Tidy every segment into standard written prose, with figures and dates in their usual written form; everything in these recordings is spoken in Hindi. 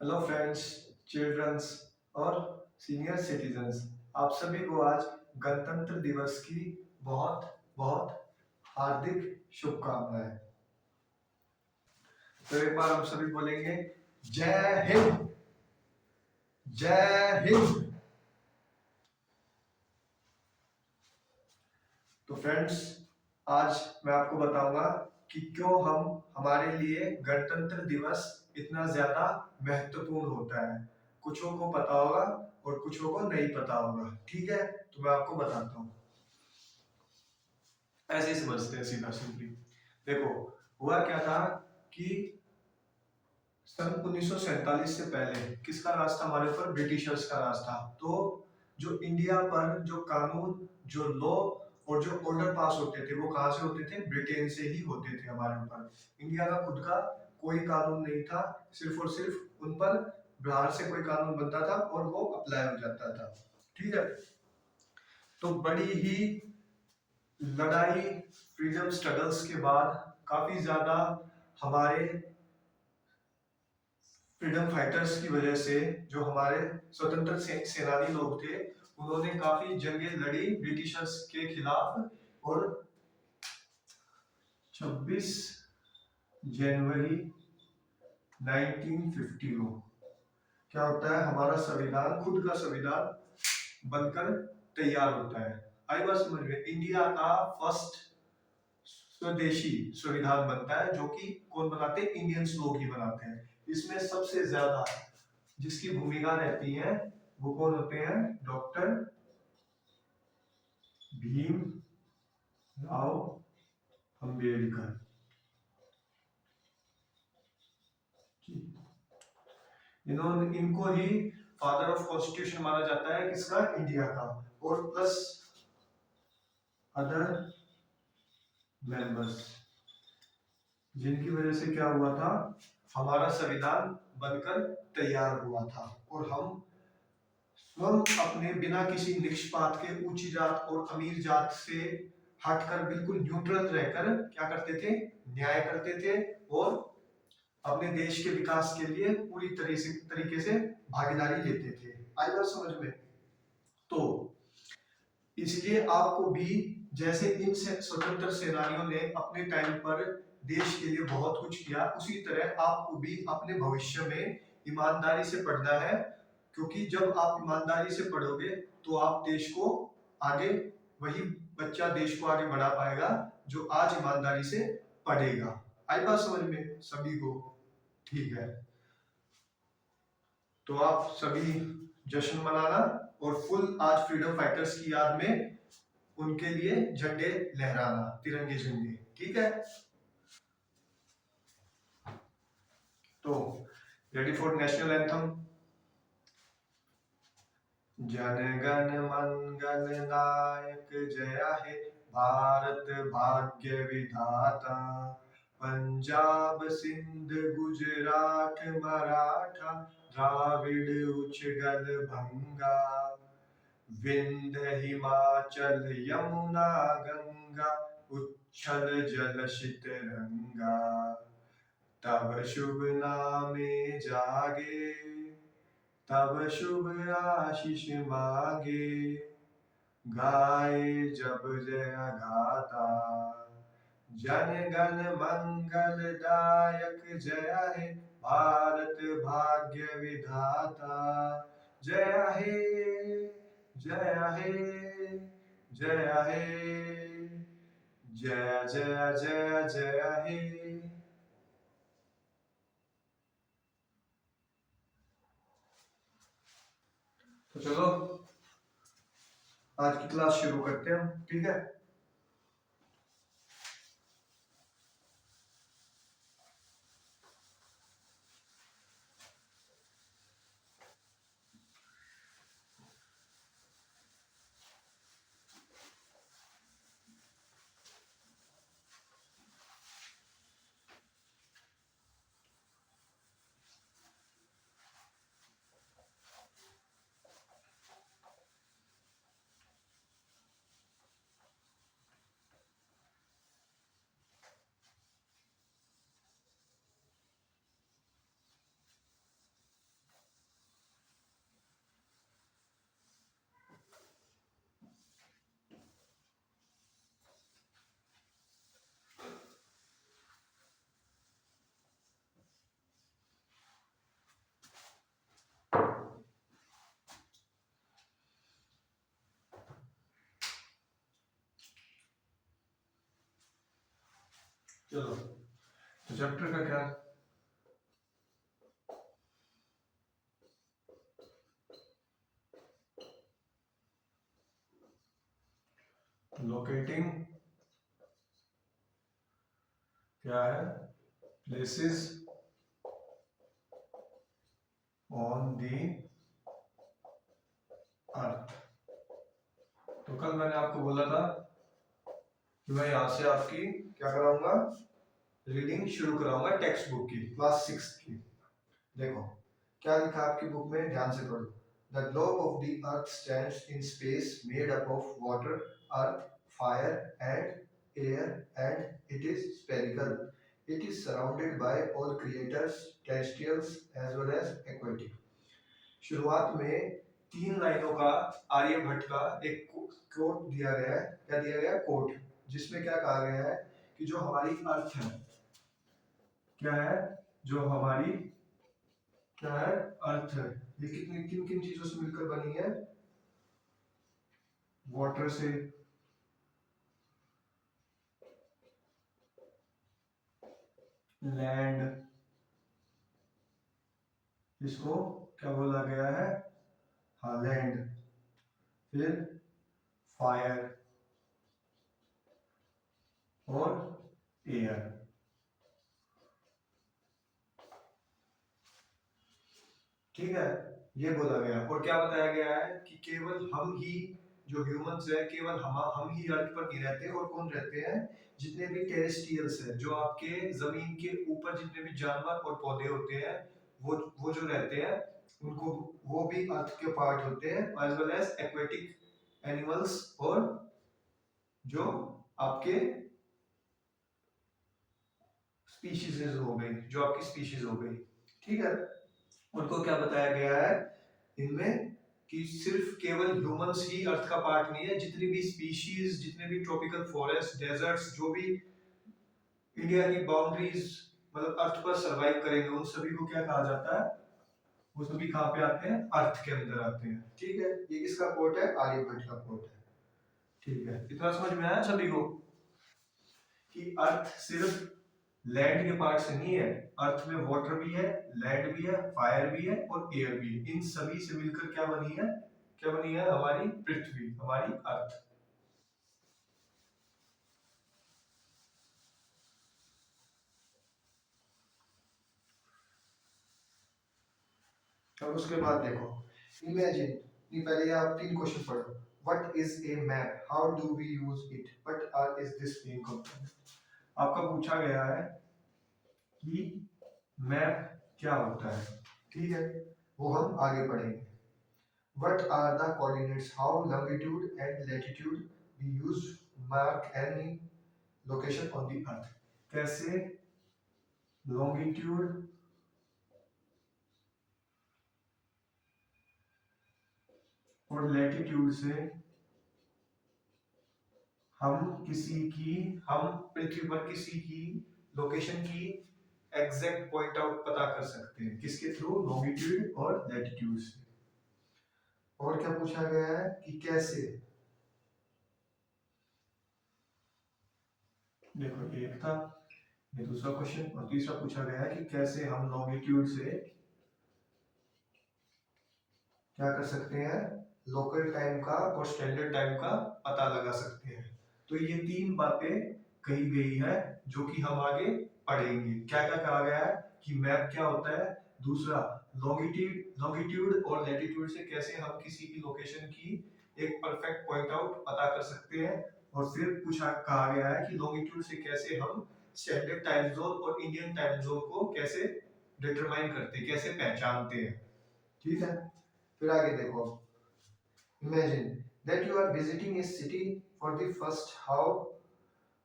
हेलो फ्रेंड्स, चिल्ड्रंस और सीनियर सिटीजन्स। आप सभी को आज गणतंत्र दिवस की बहुत बहुत हार्दिक शुभकामनाएं। तो एक बार हम सभी बोलेंगे जय हिंद, जय हिंद। तो फ्रेंड्स, आज मैं आपको बताऊंगा कि क्यों हम हमारे लिए गणतंत्र दिवस इतना ज्यादा महत्वपूर्ण होता है। कुछों को पता होगा और कुछों को नहीं पता होगा। ठीक है, तो मैं आपको बताता हूँ। ऐसे ही समझते हैं सीधा सिंपली। देखो, हुआ क्या था कि सन 1947 से पहले किसका राज था हमारे ऊपर? ब्रिटिशर्स का राज था। तो जो इंडिया पर जो कानून, जो लॉ और जो ऑर्डर पास होते थे वो कहाँ से होते थे? ब्रिटेन से ही होते थे हमारे ऊपर। इंडिया का खुद का कोई कानून नहीं था, सिर्फ और सिर्फ उन पर बाहर से कोई कानून बनता था और वो अप्लाई हो जाता था। ठीक है, तो बड़ी ही लड़ाई, फ्रीडम स्ट्रगल्स के बाद काफी ज्यादा हमारे फ्रीडम फाइटर्स की वजह से, जो हमारे स्वतंत्र सेनानी लोग थे, उन्होंने काफी जंगें लड़ी ब्रिटिशर्स के खिलाफ। और 26 जनवरी 1950 को क्या होता है? हमारा संविधान, खुद का संविधान बनकर तैयार होता है। आई बात समझ में? इंडिया का फर्स्ट स्वदेशी संविधान बनता है, जो कि कौन बनाते हैं? इंडियंस लोग ही बनाते हैं। इसमें सबसे ज्यादा जिसकी भूमिका रहती है वो कौन होते हैं? डॉक्टर भीम राव अंबेडकर जी। इनको ही फादर ऑफ कॉन्स्टिट्यूशन माना जाता है। किसका? इंडिया का। और प्लस अदर मेंबर्स, जिनकी वजह से क्या हुआ था? हमारा संविधान बनकर तैयार हुआ था। और हम स्वयं अपने बिना किसी निष्पात के ऊंची जात और अमीर जात से हटकर बिल्कुल न्यूट्रल रहकर क्या करते थे? न्याय करते थे और अपने देश के विकास के लिए पूरी तरीके से भागीदारी लेते थे। आई बात समझ में? तो इसलिए आपको भी, जैसे इन स्वतंत्र सेनानियों ने अपने टाइम पर देश के लिए बहुत कुछ किया, उसी तरह आपको भी अपने भविष्य में ईमानदारी से पढ़ना है। क्योंकि जब आप ईमानदारी से पढ़ोगे तो आप देश को आगे, वही बच्चा देश को आगे बढ़ा पाएगा जो आज ईमानदारी से पढ़ेगा। आई बात समझ में सभी को? ठीक है, तो आप सभी जश्न मनाना और फुल आज फ्रीडम फाइटर्स की याद में उनके लिए झंडे लहराना, तिरंगे झंडे। ठीक है, तो ready for national anthem. Jana Gana मन गण नायक जय हे, भारत भाग्य विधाता। पंजाब सिंध गुजरात मराठा, द्राविड़ उच्चगल भंगा। विंध्य हिमाचल यमुना गंगा, उच्छल जल शितरंगा। तब शुभ नामे जागे, तब शुभ आशीष मांगे। गाए जब जय गाथा, जन गण मंगल दायक जय हे, भारत भाग्य विधाता। जय हे, जय हे, जय हे, जय जय जय जय हे। तो चलो आज की क्लास शुरू करते हैं हम। ठीक है, चलो, तो चैप्टर का क्या? लोकेटिंग क्या है? प्लेसेस ऑन दी अर्थ। तो कल मैंने आपको बोला था कि मैं यहां से आपकी क्या कराऊंगा, रीडिंग शुरू कराऊंगा टेक्स्ट बुक की, क्लास 6 की। देखो क्या लिखा आपकी बुक में, ध्यान से पढ़ो। The globe of the earth stands in space made up of water, earth, fire and air and it is spherical. It is surrounded by all creators, terrestrials as well as aquatic. शुरुआत में 3 लाइनों का आर्यभट्ट का एक कोट दिया गया है। क्या दिया गया? कोट, जिसमें क्या कहा गया है कि जो हमारी अर्थ है, क्या है, जो हमारी क्या है, अर्थ है, ये कितनी किन किन चीजों से मिलकर बनी है? वाटर से, लैंड, इसको क्या बोला गया है? हाँ, लैंड। फिर फायर और एयर। ठीक है, ये बोला गया। और क्या बताया गया है कि केवल हम ही जो ह्यूमंस है, केवल हम ही अर्थ पर नहीं रहते। और कौन रहते हैं? जितने भी टेरेस्ट्रियल्स है, जो आपके जमीन के ऊपर जितने भी जानवर और पौधे होते हैं, वो जो रहते हैं, उनको वो भी अर्थ के पार्ट होते हैं, as well as aquatic animals, और जो आपके स्पीशीज हो गई, जो आपकी स्पीशीज हो गई। ठीक है, उनको क्या बताया गया है इनमें कि सिर्फ केवल ह्यूमंस ही अर्थ का पार्ट नहीं है। जितनी भी स्पीशीज, जितने भी ट्रॉपिकल फॉरेस्ट, डेजर्ट्स, जो भी इंडिया की बाउंड्रीज मतलब अर्थ पर सरवाइव करेंगे, उन सभी को क्या कहा जाता है? वो सभी कहाँ पे आते हैं? अर्थ के अंदर आते हैं। ठीक है, ये किसका कोट है? आर्यभट्ट का कोट है। ठीक है, इतना समझ में आया सभी को कि अर्थ सिर्फ लैंड के पार्ट से नहीं है। अर्थ में वाटर भी है, लैंड भी है, फायर भी है और एयर भी है। इन सभी से मिलकर क्या बनी है? क्या बनी है? हमारी पृथ्वी, हमारी अर्थ। अब उसके बाद देखो, इमेजिन, ये पहले आप 3 क्वेश्चन पढ़ो। What is a map, how do we use it, what are is this main component. आपका पूछा गया है कि मैप क्या होता है। ठीक है, वो हम आगे पढ़ेंगे। What are the coordinates? How longitude and latitude we use mark any location on the earth? कैसे longitude और latitude से हम पृथ्वी पर किसी की लोकेशन की एग्जैक्ट पॉइंट आउट पता कर सकते हैं। किसके थ्रू? लॉन्गिट्यूड और लैटिट्यूड से। और क्या पूछा गया है कि कैसे? देखो, एक था, ये दूसरा क्वेश्चन, और तीसरा पूछा गया है कि कैसे हम लॉन्गिट्यूड से क्या कर सकते हैं? लोकल टाइम का और स्टैंडर्ड टाइम का पता लगा सकते हैं। तो ये 3 बातें कही गई है जो कि हम आगे पढ़ेंगे। क्या क्या कहा गया है कि मैप क्या होता है, दूसरा लॉन्गिट्यूड और लैटिट्यूड से कैसे हम किसी की लोकेशन की एक परफेक्ट पॉइंट आउट पता कर सकते हैं, और फिर पूछा कहा गया है कि लॉन्गिट्यूड से कैसे हम स्टैंडर्ड टाइम जोन और इंडियन टाइम जोन को कैसे डिटरमाइन करते हैं, कैसे पहचानते हैं। ठीक है, फिर आगे देखो। Imagine that you are visiting a city for the first how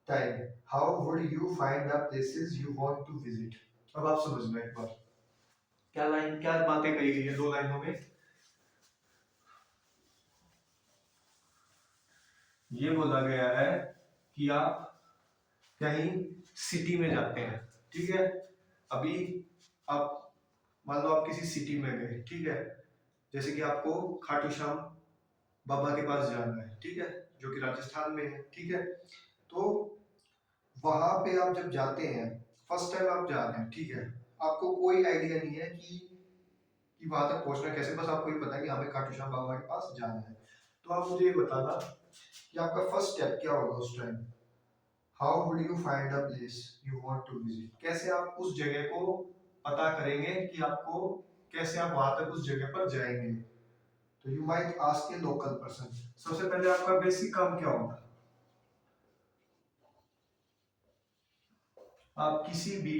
time. How would you find the places you want to visit? अब आप समझना एक बार, क्या बातें कही गई है 2 लाइनों में। ये बोला गया है कि आप कहीं सिटी में जाते हैं। ठीक है, अभी आप मान लो आप किसी सिटी में गए। ठीक है, जैसे कि आपको खाटू श्याम बाबा के पास जाना है। ठीक है, जो कि राजस्थान में है। ठीक है, तो वहां पे आप जब जाते हैं, फर्स्ट टाइम आप जा रहे हैं, ठीक है, आपको कोई आइडिया नहीं है कि वहां तक पहुंचना कैसे, बस आपको ये पता है कि हमें खाटू श्याम बाबा के पास जाना है। तो आप मुझे ये बताना कि आपका फर्स्ट स्टेप क्या होगा उस time. How would you find the place you want to visit, कैसे आप उस जगह को पता करेंगे कि आपको, कैसे आप वहां तक उस जगह पर जाएंगे। तो you might ask A local person, सबसे पहले आपका बेसिक काम क्या होगा, आप किसी भी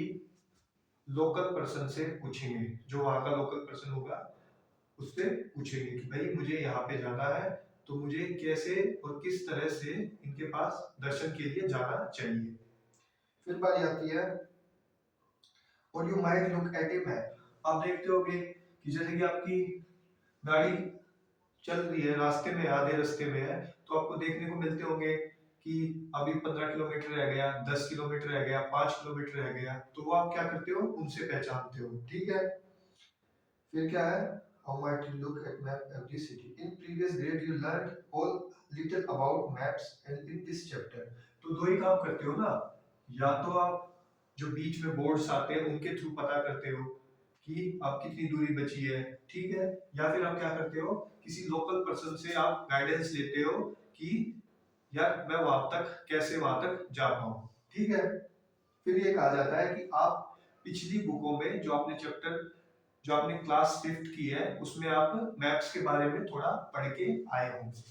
लोकल पर्सन से पूछेंगे, जो वहां का लोकल पर्सन होगा उससे पूछेंगे कि भाई मुझे यहाँ पे जाना है, तो मुझे कैसे और किस तरह से इनके पास दर्शन के लिए जाना चाहिए। फिर बारी आती है, और you might look at A map, आप देखते होगे कि जैसे कि आपकी गाड़ी चल रही है, रास्ते में आधे रास्ते में है, तो आपको देखने को मिलते होंगे कि अभी 15 किलोमीटर रह गया, 10 किलोमीटर रह गया, 5 किलोमीटर रह गया, तो वो आप क्या करते हो, उनसे पहचानते हो, ठीक है। फिर क्या है, how might you look at map every city, in previous grade you learned all little about maps and in this chapter, तो दो ही काम करते हो ना, या तो आप जो बीच में बोर्ड्स आते हैं उनके थ्रू पता करते हो कि आप कितनी दूरी बची है, ठीक है, या फिर आप क्या करते हो, किसी लोकल पर्सन से आप गाइडेंस लेते हो कि यार मैं वहां तक कैसे वहां तक जा पाऊं, ठीक है। फिर ये कहा जाता है कि आप पिछली बुकों में जो आपने चैप्टर, जो आपने क्लास 5th की है उसमें आप मैप्स के बारे में थोड़ा पढ़ के आए होंगे।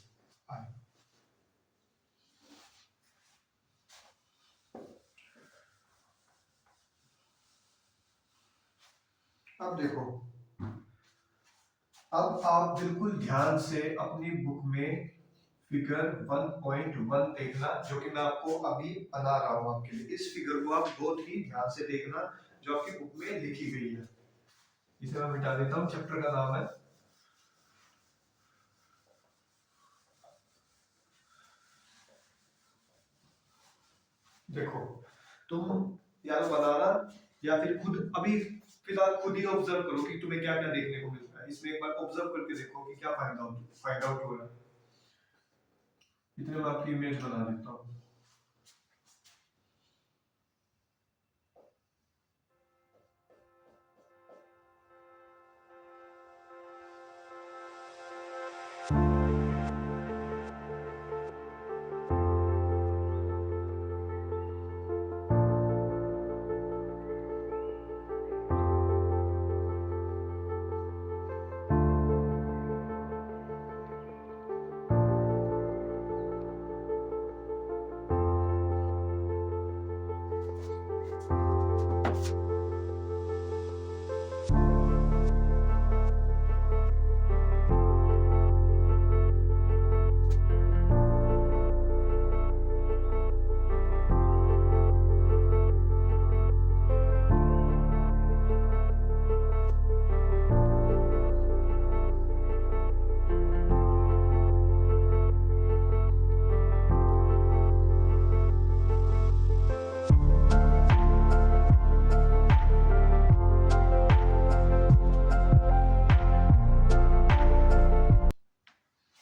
आए। अब देखो, अब आप बिल्कुल ध्यान से अपनी बुक में फिगर 1.1 देखना, जो कि मैं आपको अभी बना रहा हूं आपके लिए। इस फिगर को आप बहुत ही ध्यान से देखना, जो आपकी बुक में लिखी गई है। इसे मैं मिटा देता हूं, चैप्टर का नाम है, देखो, तुम या तो बनाना या फिर खुद अभी फिलहाल खुद ही ऑब्जर्व करो कि तुम्हें क्या क्या देखने को मिलता है, इसमें एक बार ऑब्जर्व करके देखो कि क्या फाइंड आउट हो रहा है। इतने में आपकी इमेज बना देता हूँ।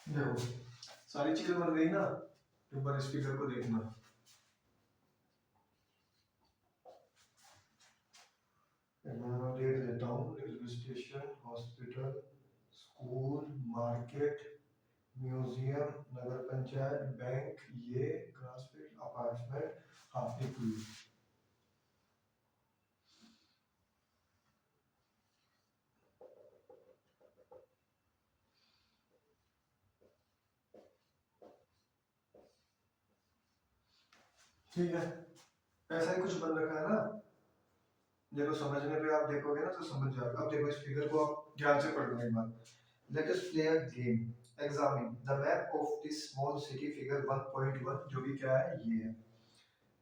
देखो सारी चीजें बन गई ना, एक बार इस फिगर को देखना। मैं डेट देता हूँ, railway station, hospital, school, market, museum, nagar panchayat, bank, ये ग्रासफील्ड अपार्टमेंट, हाँ एक हुई। ठीक है, ऐसा ही कुछ बन रखा है ना, देखो समझने पे आप देखोगे ना तो समझ जाओगे। अब देखो इस फिगर को आप ध्यान से पढ़ लो एक बार। Let us play a game, examine the map of this small city, figure 1.1, जो भी क्या है ये है।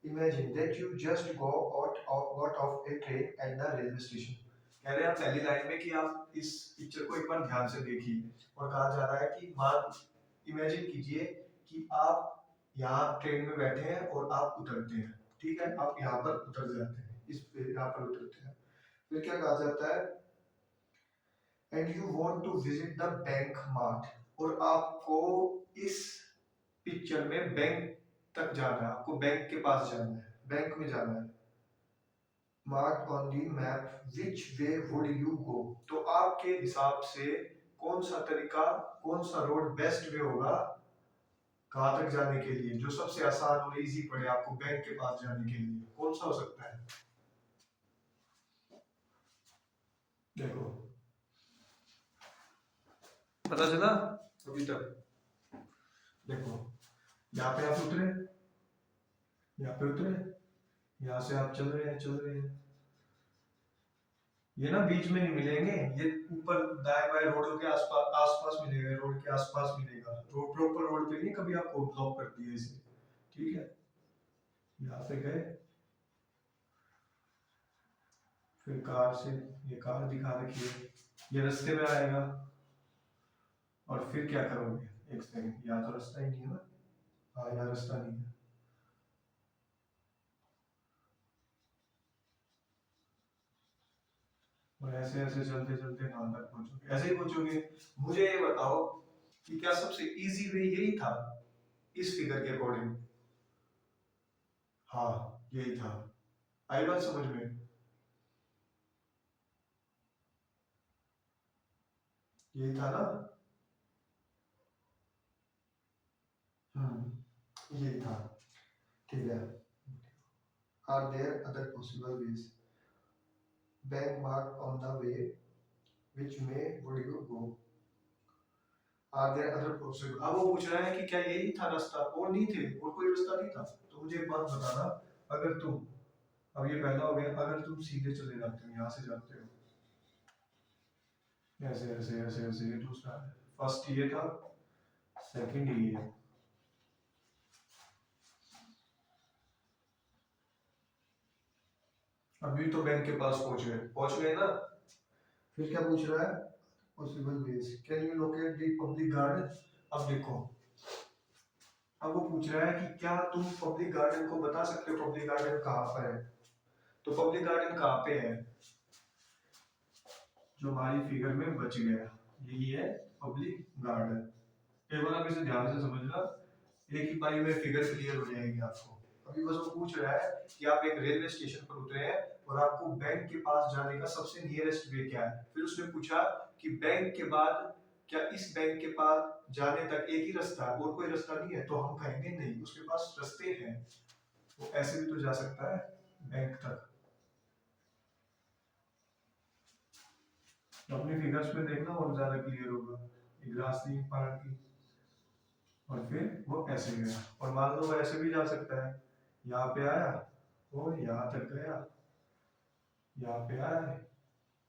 Imagine that you just got off a train at the railway station. कह रहे हैं पहली लाइन में कि आप इस पिक्चर को एक बार ध्यान से देखिए, और कहा जा रहा है कि मान इमेजिन कीजिए कि आप यहाँ ट्रेन में बैठे हैं और आप उतरते हैं, ठीक है, आप यहाँ पर उतर जाते हैं, इस पे यहाँ पर उतरते हैं। फिर क्या कहा जाता है, and you want to visit the bank mart, और आपको इस पिक्चर में बैंक तक जाना है, आपको बैंक के पास जाना है, बैंक में जाना है, mark on the map which way would you गो, तो आपके हिसाब से कौन सा तरीका, कौन सा रोड बेस्ट वे होगा कहाँ तक जाने के लिए, जो सबसे आसान और इजी पड़े आपको बैंक के पास जाने के लिए, कौन सा हो सकता है? देखो पता चला अभी तक? देखो यहाँ पे आप उतरे, यहाँ पे उतरे, यहाँ से आप चल रहे हैं, चल रहे हैं, ये ना बीच में नहीं मिलेंगे, ये ऊपर दाएं बाएं रोड के आसपास आसपास मिलेगा, रोड के आसपास मिलेगा, रोड प्रॉपर रोड पे नहीं कभी आपको ब्लॉक कर दिया इसे, ठीक है? यहाँ से गए, फिर कार से, ये कार दिखा रखी है, ये रास्ते में आएगा, और फिर क्या करोगे? एक सेकंड, यहाँ तो रास्ता ही नहीं है ना, हाँ यहाँ रास्ता नहीं है, और ऐसे ऐसे चलते चलते कहाँ तक पहुंचोगे? ऐसे ही पहुंचोगे। मुझे ये बताओ कि क्या सबसे इजी वे यही था इस फिगर के अकॉर्डिंग? हाँ यही था, आई बात समझ में? यही था ना? यही था, ठीक है। Are there other possible ways, bank mark on the way which में would you go, are there other possible, अब वो पूछ रहा है कि क्या यही था रास्ता, और नहीं थे, और कोई रास्ता नहीं था? तो मुझे एक बात बताना, अगर तुम, अब ये पहला हो गया, अगर तुम सीधे चले जाते हो, यहाँ से जाते हो ऐसे ऐसे ऐसे ऐसे, ये दूसरा है, फर्स्ट ये था, सेकंड ये है, अभी तो बैंक के पास पहुंच गए ना? फिर क्या पूछ रहा है? Possible ways, can you locate the public garden? अब देखो, अब वो पूछ रहा है कि क्या तुम पब्लिक गार्डन को बता सकते हो पब्लिक गार्डन कहाँ पर है? तो पब्लिक गार्डन कहाँ पे है जो हमारी फिगर में बच गया? यही है पब्लिक गार्डन। एक बार आप इसे ध्यान से समझना, एक ही पारी में फिगर क्लियर हो जाएगी आपको। अभी बस वो पूछ रहा है कि आप एक रेलवे स्टेशन पर उतरे हैं और आपको बैंक के पास जाने का सबसे नियरेस्ट वे क्या है। फिर उसने पूछा कि बैंक के बाद क्या इस बैंक के पास जाने तक एक ही रास्ता है, और कोई रास्ता नहीं है? तो हम कहेंगे नहीं, उसके पास रास्ते हैं, वो ऐसे भी तो जा सकता है बैंक तक। तो अपनी फिगर्स में देखना और ज्यादा क्लियर होगा। एक रास्ते पार की, और फिर वो ऐसे गया, और मान लो वो ऐसे भी जा सकता है, यहाँ पे आया और यहाँ तक गया, यहाँ पे आया है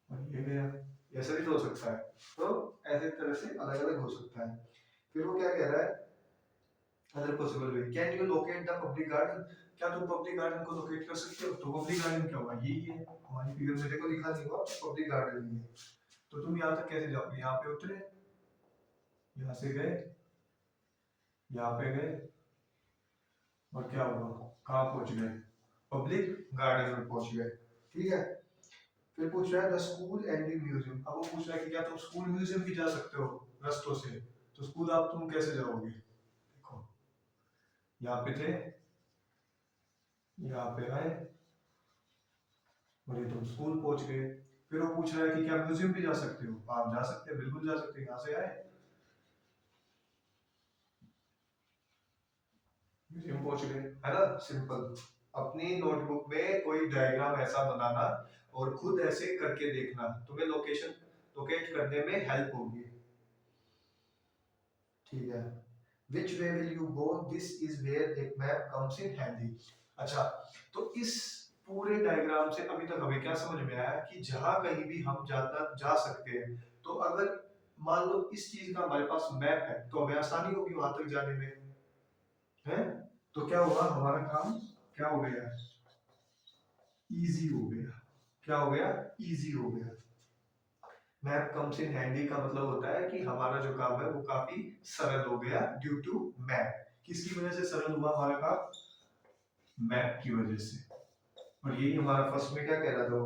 और ये गया, ऐसा भी तो हो सकता है। तो ऐसे तरह से अलग अलग हो सकता है। फिर वो क्या कह रहा है? Other possible way, can you locate the public garden, क्या तुम पब्लिक गार्डन को लोकेट कर सकते हो? तो पब्लिक गार्डन क्या हुआ? यही है हमारी फिगर में, देखो लिखा नहीं हुआ पब्लिक गार्डन ही है। तो तुम यहाँ तक कैसे जाओगे? यहाँ पे उतरे, यहाँ से गए, यहाँ पे गए, और क्या हुआ? कहाँ पहुंच गए? पब्लिक गार्डन में पहुंच गए, ठीक है। फिर पूछ रहा है the school and the museum, अब वो पूछ रहा है कि क्या तुम स्कूल म्यूजियम भी जा सकते हो रास्तों से? तो स्कूल आप तुम कैसे जाओगे? देखो यहाँ पे थे, यहाँ पे आए, और ये तुम स्कूल पहुंच गए। फिर वो पूछ रहा है कि क्या म्यूजियम भी जा सकते हो? आप जा सकते हैं, बिल्कुल जा सकते हैं, यहाँ से आए म्यूजियम पहुंच गए, है ना? सिंपल। अपनी नोटबुक में कोई डायग्राम ऐसा बनाना और खुद ऐसे करके देखना, तुम्हें लोकेशन लोकेट करने में हेल्प होगी, ठीक है। Which way will you go? This is where a map comes in handy. अच्छा, तो इस पूरे डायग्राम से अभी तक हमें क्या समझ में आया कि जहां कहीं भी हम जा सकते हैं, तो अगर मान लो इस चीज का हमारे पास मैप है तो हमें आसानी होगी वहां तक जाने में, है? तो क्या हुआ, हमारा काम क्या हो गया? इजी हो गया। क्या हो गया? इजी हो गया। मैप कम्स इन हैंडी का मतलब होता है कि हमारा जो काम है वो काफी सरल हो गया ड्यू टू मैप। किसकी वजह से सरल हुआ हमारा काम? मैप की वजह से। और यही हमारा फर्स्ट में क्या कह रहा था,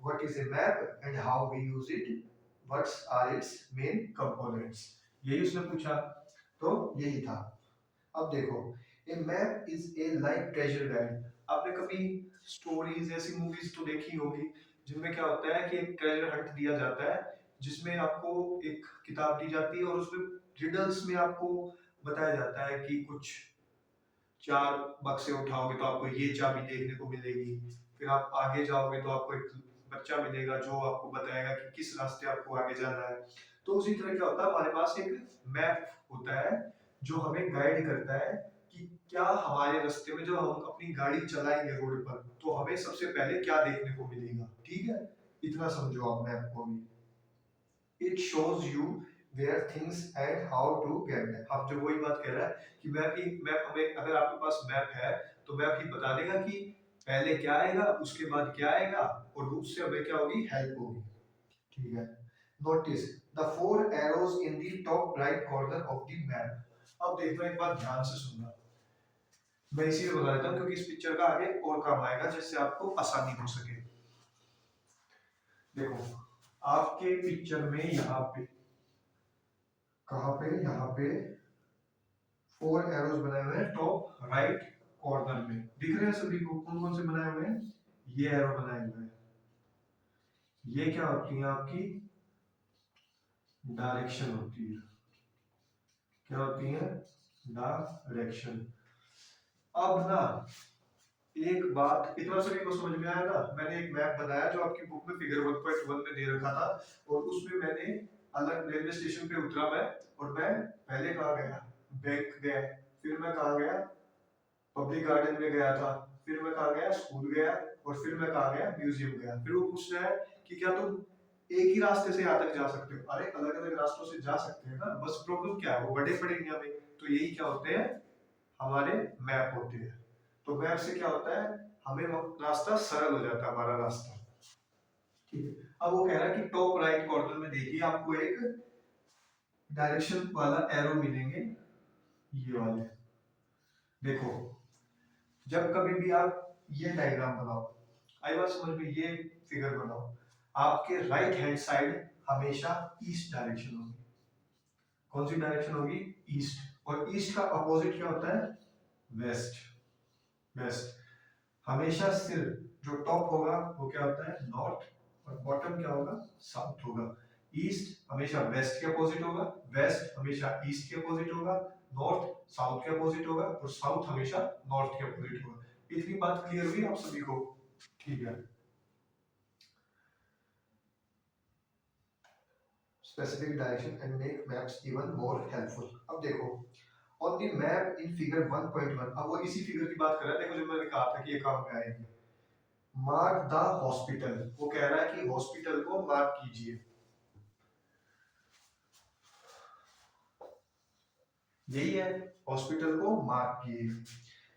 what is a map and how we use it, what's are its main components, यही उसने पूछा। तो यही था। अब देखो, a map is a like treasure guide, आपने कभी स्टोरीज ऐसी मूवीज तो देखी होगी जिनमें क्या होता है कि एक ट्रेजर हंट दिया जाता है, जिसमें आपको एक किताब दी जाती है और उसमें रिडल्स में आपको बताया जाता है कि कुछ 4 बक्से उठाओगे तो आपको ये चाबी देखने को मिलेगी, फिर आप आगे जाओगे तो आपको एक बच्चा मिलेगा जो आपको बताएगा कि किस रास्ते आपको आगे जाना है। तो उसी तरह क्या होता है, हमारे पास एक मैप होता है जो हमें गाइड करता है कि क्या हमारे रास्ते में जब हम अपनी गाड़ी चलाएंगे रोड पर तो हमें सबसे पहले क्या देखने को मिलेगा। ठीक है, इतना समझो आप मैप को भी। It shows you where things and how to get them. अब जो वही बात कह रहा है कि मैप हमें, अगर आपके पास मैप है तो मैप ही बता देगा कि पहले क्या आएगा उसके बाद क्या आएगा और उससे हमें क्या होगी, हेल्प होगी। ठीक है, notice the 4 arrows in the top right corner of the map. अब देखना, एक बात ध्यान से सुनना, मैं इसीलिए बता देता हूँ क्योंकि इस पिक्चर का आगे और काम आएगा जिससे आपको आसानी हो सके। देखो आपके पिक्चर में यहाँ पे, कहाँ पे, यहाँ पे 4 एरोज बनाए हुए हैं टॉप राइट कॉर्नर में, दिख रहे हैं सभी को? कौन कौन से बनाए हुए हैं? ये एरो बनाए हुए हैं, ये क्या होती है आपकी डायरेक्शन होती है। क्या होती है? डायरेक्शन। अब ना एक बात, इतना सभी को समझ में आया ना? मैंने एक मैप बनाया जो आपकी बुक में फिगर 1.1 में दे रखा था और उसमें मैंने अलग रेलवे स्टेशन पे उतरा मैं, और मैं पहले कहाँ गया, बैंक गया, फिर मैं कहाँ गया, पब्लिक गार्डन में गया था, फिर मैं कहाँ गया, स्कूल गया, और फिर मैं कहाँ गया, म्यूजियम गया। फिर वो पूछ रहा है कि क्या तुम एक ही रास्ते से यहाँ तक जा सकते हो? अरे अलग अलग रास्तों से जा सकते हैं ना, बस प्रॉब्लम क्या है, वो बड़े बड़े इंडिया में। तो यही क्या होते हैं, हमारे मैप होते हैं। तो मैप से क्या होता है, हमें रास्ता सरल हो जाता है, हमारा रास्ता। ठीक है, अब वो कह रहा है कि टॉप राइट कॉर्नर में देखिए आपको एक डायरेक्शन वाला एरो मिलेंगे, ये वाले। देखो जब कभी भी आप ये डायग्राम बनाओ, आई बात समझ में, ये फिगर बनाओ, आपके राइट हैंड साइड हमेशा ईस्ट डायरेक्शन होगी। कौन सी डायरेक्शन होगी? ईस्ट। और ईस्ट का अपोजिट क्या होता है? वेस्ट। वेस्ट। हमेशा सिर जो टॉप होगा वो क्या होता है? नॉर्थ, और बॉटम क्या होगा? साउथ होगा। ईस्ट हमेशा वेस्ट के अपोजिट होगा, वेस्ट हमेशा ईस्ट के अपोजिट होगा, नॉर्थ साउथ के अपोजिट होगा, और साउथ हमेशा नॉर्थ के अपोजिट होगा। इतनी बात क्लियर हुई आप सभी को? ठीक है। Specific direction and make maps even more helpful. अब देखो on the map in figure 1.1, अब वो इसी फिगर की बात कर रहा है। देखो जो मैंने कहा था कि ये काम में आएगी, मार्क द हॉस्पिटल। वो कह रहा है कि हॉस्पिटल को मार्क कीजिए, यही है, हॉस्पिटल को मार्क कीजिए।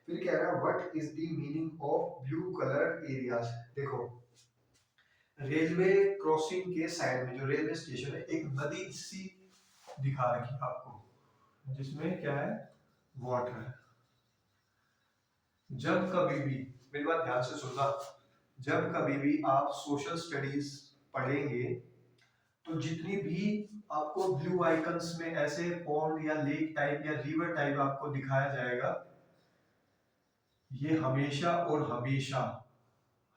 फिर कह रहा है what is the meaning of blue colour areas. देखो रेलवे क्रॉसिंग के साइड में जो रेलवे स्टेशन है, एक नदी सी दिखा रखी है आपको जिसमें क्या है, वाटर है। जब कभी भी, मेरी बात ध्यान से सुनना, जब कभी भी आप सोशल स्टडीज पढ़ेंगे तो जितनी भी आपको ब्लू आइकन्स में ऐसे पॉन्ड या लेक टाइप या रिवर टाइप आपको दिखाया जाएगा, ये हमेशा और हमेशा,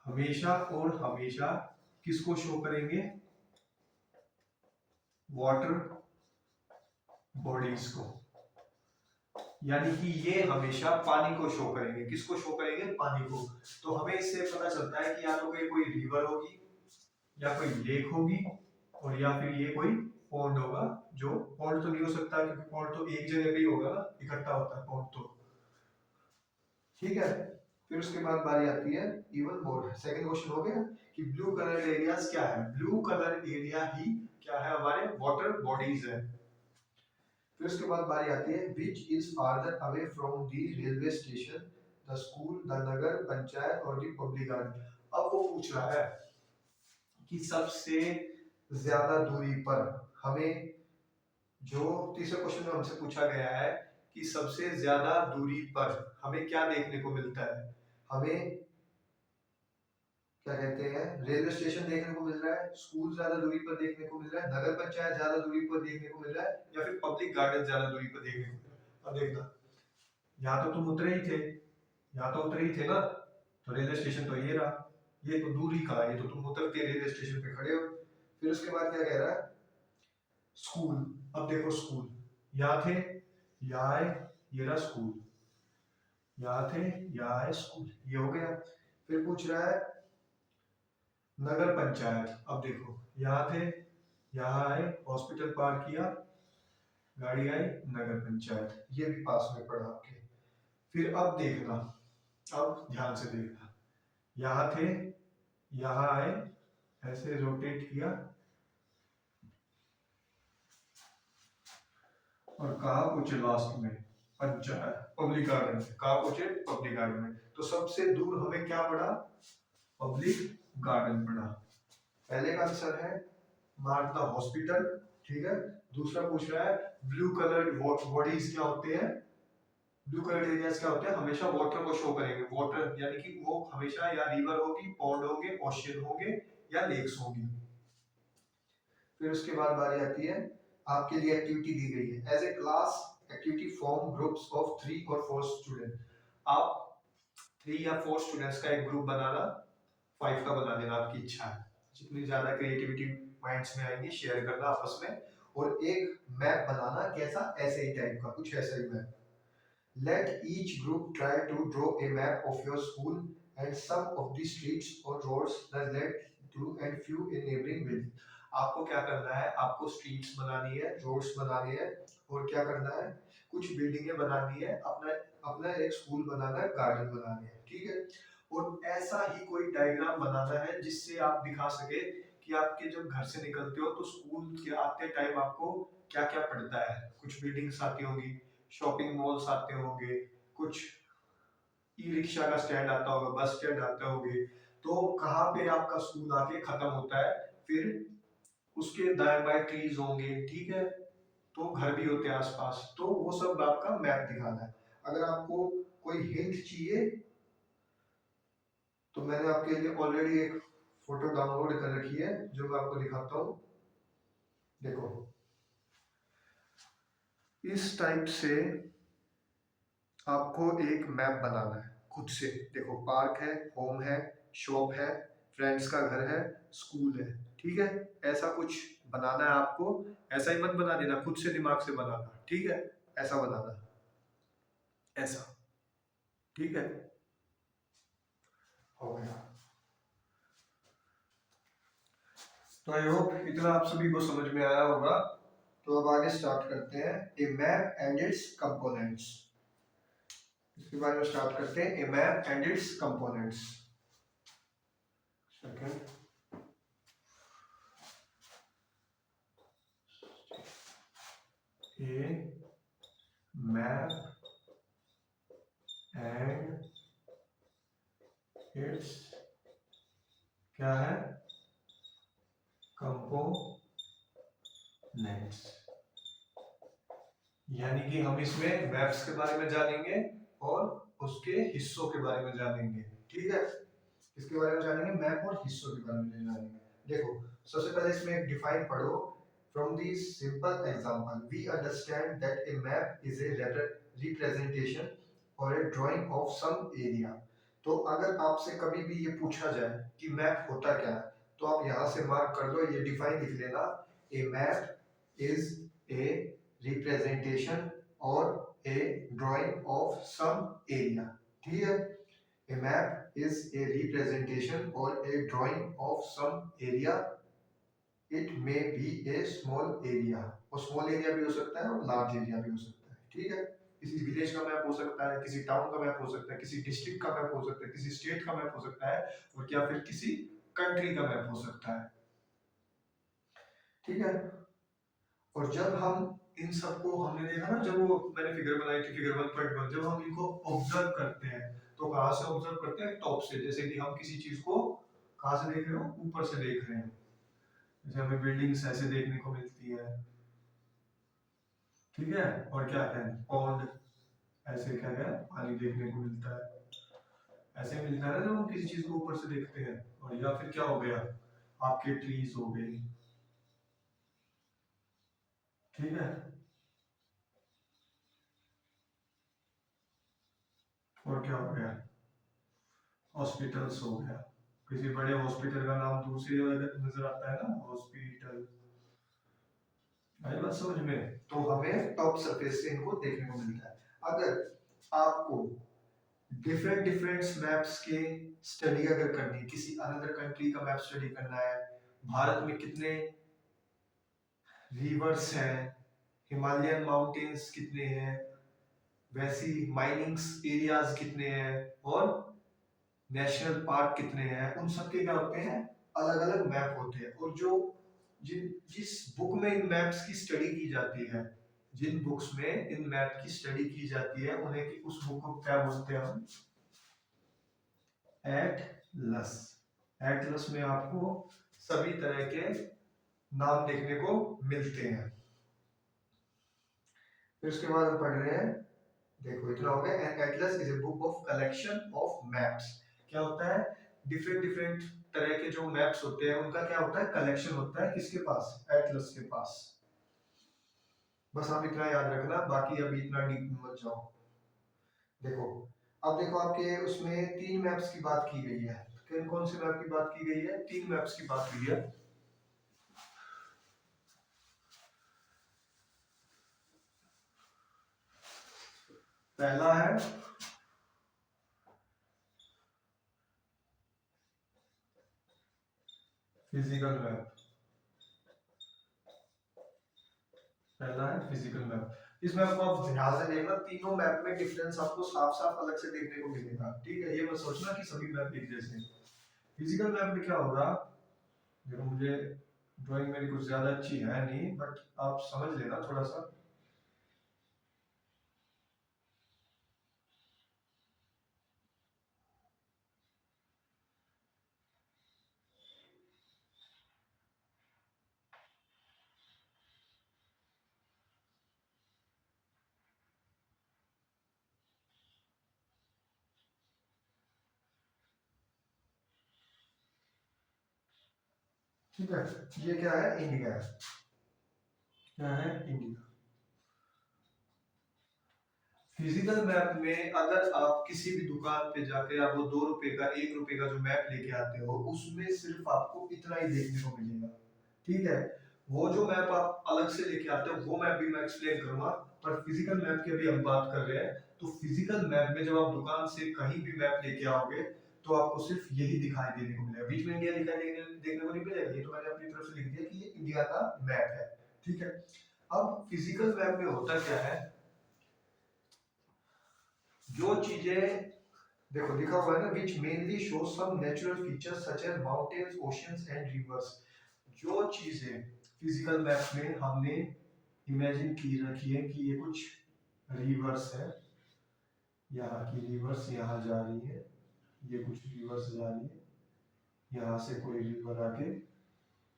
हमेशा और हमेशा किसको शो करेंगे? वाटर बॉडीज को। यानी कि ये हमेशा पानी को शो करेंगे। किसको शो करेंगे? पानी को। तो हमें इससे पता चलता है कि या तो कोई रिवर होगी, या कोई लेक होगी, और या फिर ये कोई पॉन्ड होगा। जो पॉन्ड तो नहीं हो सकता क्योंकि पॉन्ड तो एक जगह पे ही होगा ना, इकट्ठा होता है पॉन्ड तो। ठीक है, फिर उसके बाद बारी आती है इवन मोर। सेकंड क्वेश्चन हो गया कि ब्लू कलर एरियाज क्या है। ब्लू कलर एरिया ही क्या है? हमारे वाटर बॉडीज है। फिर उसके बाद बारी आती है which is farther away from the railway station, the school, the nagar panchayat और द पब्लिक गार्डन। अब वो पूछ रहा है कि सबसे ज्यादा दूरी पर हमें, जो तीसरे क्वेश्चन में हमसे पूछा गया है कि सबसे ज्यादा दूरी पर हमें क्या देखने को मिलता है, हमें क्या कहते हैं, रेलवे स्टेशन देखने को मिल रहा है, स्कूल ज्यादा दूरी पर देखने को मिल रहा है, नगर पंचायत ज्यादा दूरी पर देखने को मिल रहा है, या फिर पब्लिक गार्डन ज्यादा दूरी पर देखने को मिल रहा है। अब देखना, यहाँ तो तुम उतरे ही थे, यहाँ तो उतरे ही थे ना, तो रेलवे स्टेशन तो ये रहा, ये तो दूर ही कहा, ये तो तुम उतरते रेलवे स्टेशन पे खड़े हो। फिर उसके बाद क्या कह रहा है, स्कूल। अब देखो स्कूल, यहाँ थे, यहाँ आए, ये रहा स्कूल, यहाँ थे, यहाँ आए, स्कूल, ये हो गया। फिर पूछ रहा है नगर पंचायत। अब देखो यहाँ थे, यहाँ आए, हॉस्पिटल पार किया, गाड़ी आई, नगर पंचायत, ये भी पास में पड़ा आपके। फिर अब देखना, अब ध्यान से देखना, यहाँ थे, यहाँ आए, ऐसे रोटेट किया और कहाँ पहुंचे लास्ट में, पंचायत, पब्लिक गार्डन। कहाँ पहुंचे, पब्लिक गार्डन में। तो सबसे दूर हमें क्या पड़ा, पब्लिक गार्डन पड़ा। पहले का आंसर है मार्क द हॉस्पिटल, ठीक है। दूसरा पूछ रहा है ब्लू कलर्ड बॉडीज क्या होते हैं, ब्लू कलर्ड एरियाज क्या होते हैं, हमेशा वाटर को शो करेंगे। वाटर यानी कि वो हमेशा या रिवर होगी, पॉन्ड होंगे, ओशियन होंगे या लेक्स होंगी। फिर उसके बाद बारी आती है, आपके लिए एक्टिविटी दी गई है, as a class activity form groups of 3 और 4 स्टूडेंट। आप 3 या 4 स्टूडेंट्स का एक ग्रुप बनाना, 5 का बना देना, आपकी इच्छा है। जितनी ज्यादा क्रिएटिविटी माइंड्स में आएंगी शेयर करना आपस में। और एक मैप बनाना, कैसा, ऐसे ही टाइप का, कुछ ऐसा ही map. Let each group try to draw a map of your school and some of the streets or roads that led to and few in neighboring villages. आपको क्या करना है, आपको स्ट्रीट्स बनानी है, रोड्स बनानी है, और क्या करना है, कुछ बिल्डिंगें बनानी है, अपना अपना एक स्कूल बनाना है, गार्डन बनानी है, ठीक है। और ऐसा ही कोई डायग्राम बनाना है जिससे आप दिखा सके कि आपके जब घर से निकलते हो तो स्कूल के आते टाइम आपको क्या क्या पड़ता है। कुछ बिल्डिंग्स आती होंगी, शॉपिंग मॉल्स आते होंगे, कुछ ई रिक्शा का स्टैंड आता होगा, बस स्टैंड आते होंगे। तो कहाँ पे आपका स्कूल आके खत्म होता है, फिर उसके दाएं बाएं ट्रीज होंगे, ठीक है। तो घर भी होते हैं आसपास, तो वो सब आपका मैप दिखाना है। अगर आपको कोई हिंट चाहिए तो मैंने आपके लिए ऑलरेडी एक फोटो डाउनलोड कर रखी है, जो मैं आपको दिखाता हूँ। देखो इस टाइप से आपको एक मैप बनाना है खुद से। देखो पार्क है, होम है, शॉप है, फ्रेंड्स का घर है, स्कूल है, ठीक है। ऐसा कुछ बनाना है आपको। ऐसा ही मत बना देना, खुद से दिमाग से बनाना, ठीक है। ऐसा बनाना, ऐसा, ठीक है। हो गया। तो आई होप इतना आप सभी को समझ में आया होगा। तो अब आगे स्टार्ट करते हैं, a map and its components. इसके बारे में स्टार्ट करते हैं, a map and its components. Second, a map and its क्या है, कंपोनेंट्स। यानी कि हम इसमें मैप्स के बारे में जानेंगे और उसके हिस्सों के बारे में जानेंगे, ठीक है। इसके बारे में जानेंगे, मैप और हिस्सों के बारे में जानेंगे। देखो सबसे पहले इसमें एक डिफाइन पढ़ो। From these simple example, we understand that a map is a representation or a drawing of some area. तो अगर आपसे कभी भी ये पूछा जाए कि मैप होता क्या है, तो आप यहाँ से मार्क कर लो, ये डिफाइन लिख लेना। A map is a representation or a drawing of some area, ठीक है। A map is a representation or a drawing of some area. It may be a small area, और small area भी हो सकता है और large area भी हो सकता है, ठीक है। किसी विलेज का मैप हो सकता है, किसी टाउन का मैप हो सकता है, किसी डिस्ट्रिक्ट का मैप हो सकता है, किसी स्टेट का मैप हो सकता है, और क्या फिर किसी कंट्री का मैप हो सकता है, ठीक है। और जब हम इन सबको, हमने देखा ना जब वो मैंने फिगर बनाई थी, फिगर 1.1, जब हम इनको ऑब्जर्व करते हैं तो कहाँ से ऑब्जर्व करते हैं, टॉप से। जैसे कि हम किसी चीज को कहाँ से देख रहे हो, ऊपर से देख रहे हैं। जैसे हमें बिल्डिंग्स ऐसे देखने को मिलती है, ठीक है। और क्या है, पॉन्ड, ऐसे क्या है, पानी देखने को मिलता है। ऐसे मिलता है ना जब हम किसी चीज को ऊपर से देखते हैं। और या फिर क्या हो गया, आपके ट्रीज हो गई, ठीक है। और क्या हो गया, हॉस्पिटल्स हो गया, किसी बड़े हॉस्पिटल का नाम दूसरी जगह नजर आता है ना, हॉस्पिटल। आई बात समझ में? तो हमें टॉप सरफेस से इनको देखने को मिलता है। अगर आपको डिफरेंट डिफरेंट मैप्स के स्टडी अगर करनी है, किसी अनदर कंट्री का मैप स्टडी करना है, भारत में कितने रिवर्स हैं, हिमालयन माउंटेन्स कितने हैं, वैसी माइनिंग्स एरियाज कितने हैं, और नेशनल पार्क कितने हैं, उन सब के क्या होते हैं, अलग अलग मैप होते हैं। और जो जिस बुक में इन मैप्स की स्टडी की जाती है, जिन बुक्स में इन मैप की स्टडी की जाती है, उन्हें की उस बुक को क्या बोलते हैं हम, एटलस। एटलस में आपको सभी तरह के नाम देखने को मिलते हैं। फिर उसके बाद हम पढ़ रहे हैं, देखो इतना हो गया। An atlas is a book of collection of maps. क्या होता है, डिफरेंट डिफरेंट तरह के जो मैप्स होते हैं उनका क्या होता है, कलेक्शन होता है, किसके पास, एटलस के पास। बस आप इतना याद रखना, बाकी अभी इतना डीप मत जाओ। देखो, अब देखो आपके उसमें 3 मैप्स की बात की गई है। कौन कौन से मैप की बात की गई है, 3 मैप्स की बात हुई है। पहला है फिजिकल मैप, पहला है फिजिकल मैप। इस मैप को आप ध्यान से देखना, तीनों मैप में डिफरेंस आपको साफ साफ अलग से देखने को मिलेगा, ठीक है। ये मत सोचना कि सभी मैप एक जैसे हैं। फिजिकल मैप में क्या होगा, देखो मुझे ड्राइंग मेरी कुछ ज्यादा अच्छी है नहीं, बट आप समझ लेना थोड़ा सा। ठीक है, ये क्या है, इंडिया है। क्या है, इंडिया। फिजिकल मैप में अगर आप किसी भी दुकान पे जाके आप वो 2 रुपए का 1 रुपए का जो मैप लेके आते हो, उसमें सिर्फ आपको इतना ही देखने को मिलेगा, ठीक है। वो जो मैप आप अलग से लेके आते हो वो मैप भी मैं एक्सप्लेन करूंगा, पर फिजिकल मैप की अभी हम बात कर रहे हैं। तो फिजिकल मैप में जब आप दुकान से कहीं भी मैप लेके आओगे तो आपको सिर्फ यही दिखाई देने को मिलेगा, बीच में इंडिया लिखा देखने को नहीं मिलेगा। ये तो मैंने अपनी तरफ से लिख दिया कि ये इंडिया का मैप है, ठीक है। अब फिजिकल मैप में होता क्या है, जो चीजें देखो लिखा हुआ है ना, which mainly show some natural features such as mountains oceans and rivers. जो चीजें फिजिकल मैप में हमने इमेजिन की रखी है कि ये कुछ रिवर्स है, यहाँ की रिवर्स यहाँ जा रही है, ये कुछ रिवर्स जा रही है, यहाँ से कोई रिवर आके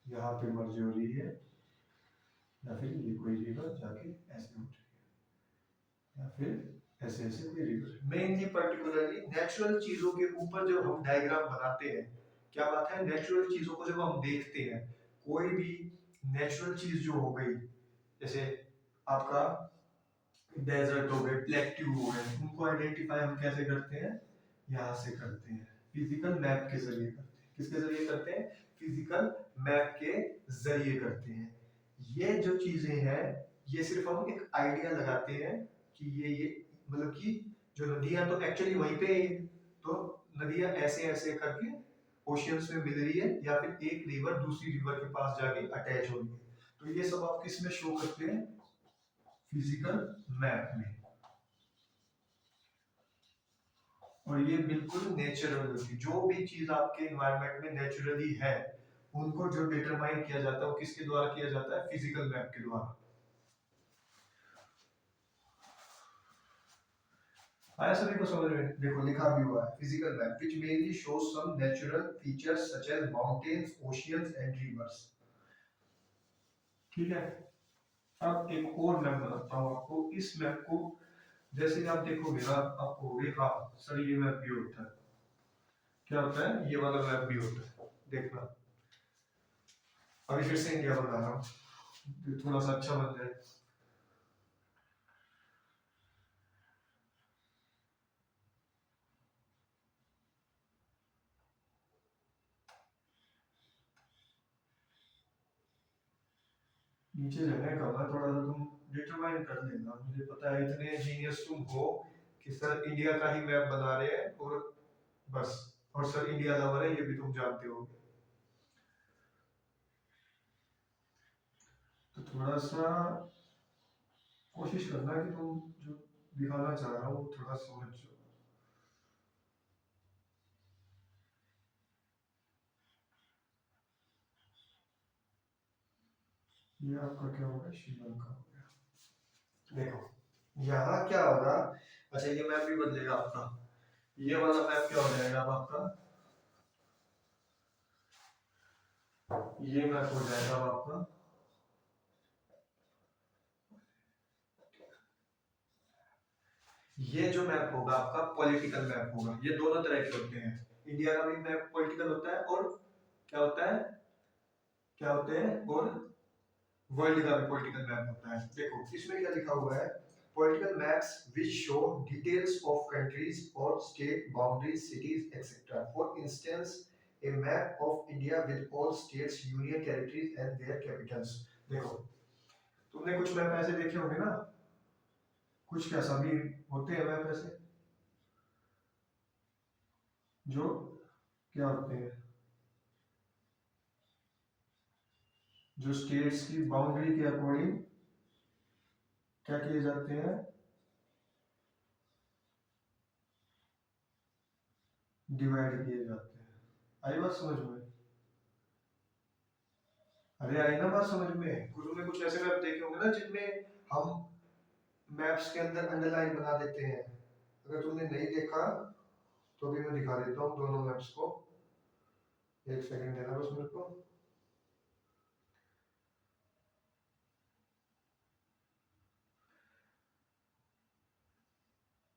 यहाँ पे मर्ज हो रही है, या फिर ये कोई रिवर जाके ऐसे उठ रही है, या फिर ऐसे ऐसे कोई रिवर। मेनली पर्टिकुलरली नेचुरल चीजों के ऊपर जब हम डायग्राम बनाते हैं, क्या बात है, नेचुरल चीजों को जब हम देखते हैं, कोई भी नेचुरल चीज जो हो गई, जैसे आपका डेजर्ट हो गए, प्लेट्यू हो गए, उनको आइडेंटिफाई हम कैसे करते हैं, यहाँ से करते हैं, फिजिकल मैप के जरिए करते हैं। किसके जरिए करते हैं, फिजिकल मैप के जरिए करते हैं। ये जो चीजें हैं, ये सिर्फ हम एक आइडिया लगाते हैं कि ये मतलब कि जो नदियां तो एक्चुअली वहीं पे, तो नदियां ऐसे ऐसे करके ओशियंस में मिल रही है, या फिर एक रिवर दूसरी रिवर के पास जाके अटैच हो रही है। तो ये सब आप किस में शो करते हैं, फिजिकल मैप में। और ये बिल्कुल नेचुरल होती, जो भी चीज आपके एनवायरनमेंट में नेचुरली है, उनको जो डिटरमाइन किया जाता है वो किसके द्वारा किया जाता है, फिजिकल मैप के द्वारा। आया सभी को समझ में? देखो लिखा भी हुआ है, physical map which mainly shows some natural features such as mountains oceans and rivers, ठीक है। अब एक और मैप बताता हूँ आपको। इस मैप को जैसे आप देखोगे ना, आपको होगे हाँ सर ये मैप भी होता है। क्या होता है, ये वाला मैप भी होता है, देखना। अभी फिर से इंडिया बना रहा हूँ, थोड़ा सा अच्छा बन जाए। नीचे जगह कम है, थोड़ा सा तुम डिटरमाइन कर लेना। मुझे पता है इतने जीनियस तुम हो कि सर इंडिया का ही मैप बना रहे हैं और बस, और सर इंडिया लवर है, ये भी तुम जानते हो। तो थोड़ा सा कोशिश करना कि तुम जो दिखाना चाह रहा हो वो थोड़ा समझ जाओ। ये आपका क्या होगा, श्रीलंका हो गया। देखो यहाँ क्या होगा, अच्छा ये मैप भी बदलेगा आपका। ये वाला मैप क्या हो जाएगा अब आपका, ये मैप हो जाएगा अब आपका, ये जो मैप होगा आपका पॉलिटिकल मैप होगा। ये दोनों तरह के होते हैं, इंडिया का भी मैप पॉलिटिकल होता है और क्या होता है, क्या होते हैं, और वर्ल्ड का भी पॉलिटिकल मैप होता है। देखो इसमें क्या लिखा हुआ है, political maps which show details of countries और state boundaries cities etcetera. For instance a map of India with all states union territories and their capitals. देखो तुमने कुछ मैप ऐसे देखे होंगे ना, कुछ क्या सभी होते हैं मैप ऐसे जो क्या होते हैं, जो स्टेट्स की बाउंड्री के अकॉर्डिंग क्या किए जाते हैं, डिवाइड किए जाते हैं। आई बात समझ में, अरे आई ना बात समझ में। कुछ में कुछ ऐसे मैप देखे होंगे ना जिनमें हम मैप्स के अंदर अंडरलाइन बना देते हैं। अगर तुमने नहीं देखा तो भी मैं दिखा देता हूँ दोनों मैप्स को, एक सेकंड देना बस मेरे को।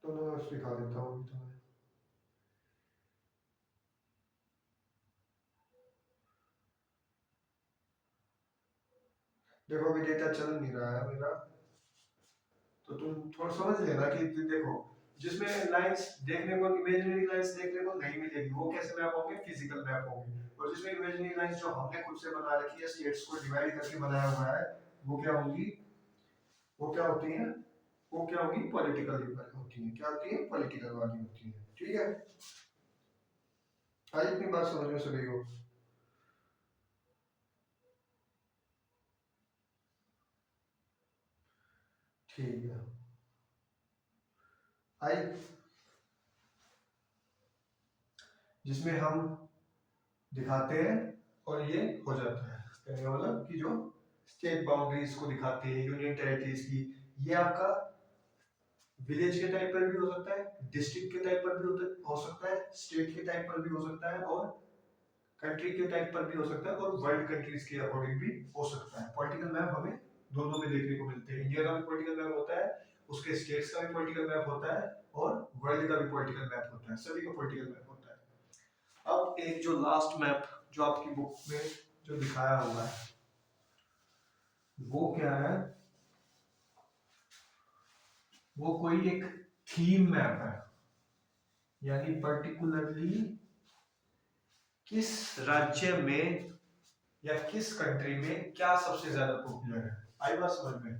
दोनों मैप्स दिखा देता हूँ तुम्हें। देखो अभी डेटा चल नहीं रहा है मेरा, तो तुम थोड़ा समझ लेना कि देखो जिसमें लाइंस देखने को, इमेजिनरी लाइंस देखने को नहीं मिलेगी, वो कैसे मैप होंगे, फिजिकल मैप होंगे। और जिसमें इमेजिनरी लाइंस जो हमने खुद से बना रखी है, स्टेट्स को डिवाइड करके बनाया हुआ है, वो क्या होंगी, वो क्या होती हैं, वो क्या होगी, पॉलिटिकल होती है। क्या होती है, पॉलिटिकल वाली होती है। ठीक है, आई अपनी बात समझ में सभी को। ठीक है, आई जिसमें हम दिखाते हैं और ये हो जाता है, कहने का मतलब कि जो स्टेट बाउंड्रीज को दिखाते हैं, यूनियन टेरिटरीज की, ये आपका विलेज के टाइप पर भी हो सकता है, डिस्ट्रिक्ट के टाइप पर भी हो सकता है, स्टेट के टाइप पर भी हो सकता है, और कंट्री के टाइप पर भी हो सकता है, और वर्ल्ड कंट्रीज के अकॉर्डिंग भी हो सकता है। पॉलिटिकल मैप हमें दोनों में देखने को मिलते हैं। इंडिया का भी पॉलिटिकल मैप होता है, उसके स्टेट्स का भी पॉलिटिकल मैप होता है, और वर्ल्ड का भी पॉलिटिकल मैप होता है, सभी का पॉलिटिकल मैप होता है। अब एक जो लास्ट मैप जो आपकी बुक में जो दिखाया हुआ है वो क्या है, वो कोई एक थीम मैप है, यानी पर्टिकुलरली किस राज्य में या किस कंट्री में क्या सबसे ज्यादा पॉपुलर है। आई बात समझ में,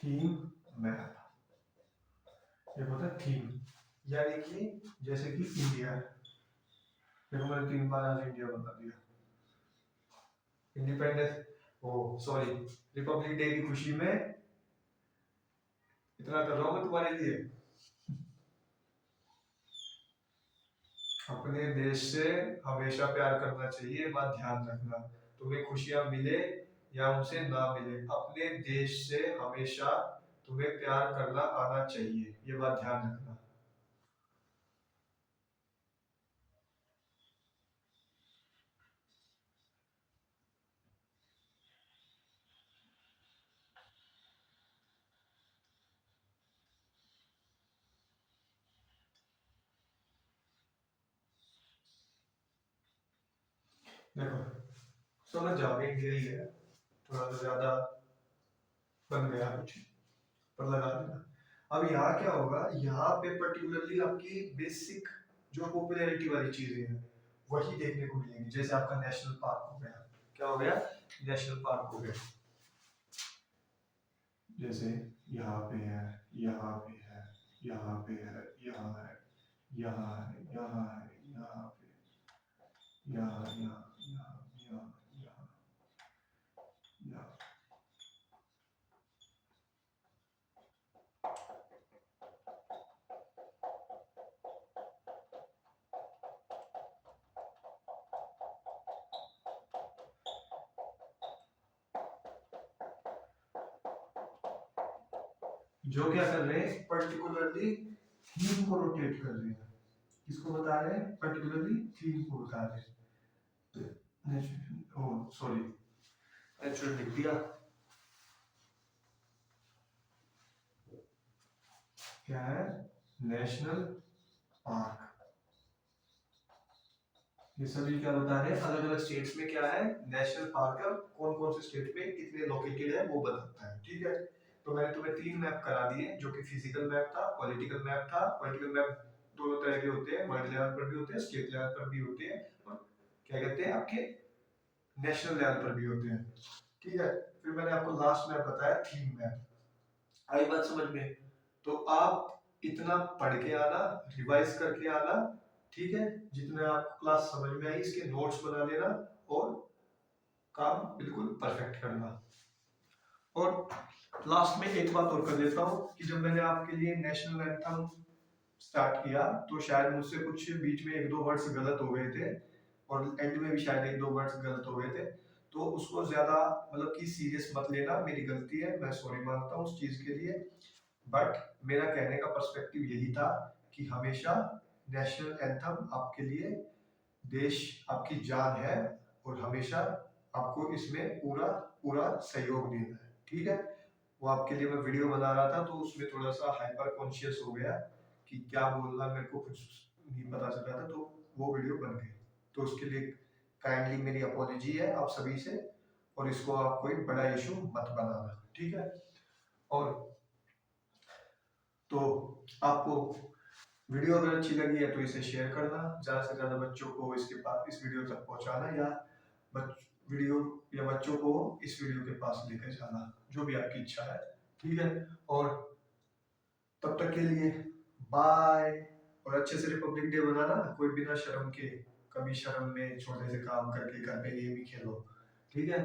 थीम मैप, ये होता है थीम, यानी कि जैसे कि इंडिया, देखो मैंने 3 बार आज इंडिया बता दिया। इंडिपेंडेंस, ओ सॉरी, रिपब्लिक डे की खुशी में इतना कर रहा हूं मैं तुम्हारे लिए। अपने देश से हमेशा प्यार करना चाहिए, बात ध्यान रखना। तुम्हें खुशियां मिले या उनसे ना मिले, अपने देश से हमेशा तुम्हें प्यार करना आना चाहिए, ये बात ध्यान रखना। देखो समझ जाओगे, इंडिया ही है, थोड़ा सा ज्यादा बन गया कुछ, पर लगा देना। अब यहाँ क्या होगा, यहाँ पे पर्टिकुलरली आपकी बेसिक जो पॉपुलैरिटी वाली चीजें हैं वही देखने को मिलेंगी। जैसे आपका नेशनल पार्क हो गया, क्या हो गया, नेशनल पार्क हो गया, जैसे यहाँ पे है, यहाँ पे है, यहाँ पे है, यहाँ है, यहाँ है, यहाँ है, यहाँ पे, यहाँ, यहाँ, यहाँ, यहाँ, यहाँ, यहाँ। जो क्या कर रहे हैं, पर्टिकुलरली थीम को रोटेट कर रहे हैं। किसको बता रहे हैं, पर्टिकुलरली थीम को बता रहे हैं। ओ सॉरी, नेचुरल लिख दिया, क्या है, नेशनल पार्क। ये सभी क्या बता रहे हैं, अलग अलग स्टेट्स में क्या है, नेशनल पार्क है, कौन कौन से स्टेट में कितने लोकेटेड है वो बताता है। ठीक है, तो मैंने तुम्हें 3 मैप करा दिए, जो कि फिजिकल मैप था, पॉलिटिकल मैप था। पॉलिटिकल मैप दोनों तरह के होते हैं, वर्ल्ड लेवल पर भी होते हैं, स्टेट लेवल पर भी होते हैं, और क्या कहते हैं आपके नेशनल लेवल पर भी होते हैं। ठीक है, फिर मैंने आपको लास्ट मैप बताया थीम मैप। आई बात समझ में? तो आप इतना पढ़ के आना, रिवाइज करके आना, ठीक है, जितने आपको क्लास समझ में आई इसके नोट्स बना लेना और काम बिल्कुल परफेक्ट करना। और लास्ट में एक बात और कर देता हूँ कि जब मैंने आपके लिए नेशनल एंथम स्टार्ट किया तो शायद मुझसे कुछ बीच में 1-2 वर्ड्स गलत हो गए थे, और एंड में भी शायद 1-2 वर्ड्स गलत हो गए थे, तो उसको ज्यादा मतलब कि सीरियस मत लेना, मेरी गलती है, मैं सॉरी मांगता हूँ उस चीज के लिए। बट मेरा कहने का पर्सपेक्टिव यही था कि हमेशा नेशनल एंथम आपके लिए देश आपकी जान है, और हमेशा आपको इसमें पूरा पूरा सहयोग देना है। ठीक है, वो आपके लिए मैं वीडियो बना रहा था तो उसमें थोड़ा सा हाइपर कॉन्शियस हो गया कि क्या बोलना, मेरे को कुछ नहीं पता चल रहा था, तो वो वीडियो बन गई। तो उसके लिए काइंडली मेरी अपॉलॉजी है आप सभी से, और इसको आप कोई बड़ा इशू मत बनाना। ठीक है, और तो आपको वीडियो अगर अच्छी लगी है तो इसे शेयर करना, ज्यादा से ज्यादा बच्चों को इसके पास इस वीडियो तक पहुंचाना, या वीडियो या बच्चों को इस वीडियो के पास लेकर जाना, जो भी आपकी इच्छा है। ठीक है, और तब तक के लिए बाय। और अच्छे से रिपब्लिक डे मनाना, कोई बिना शर्म के, कभी शर्म में छोटे से काम करके घर पे गेम ही खेलो। ठीक है।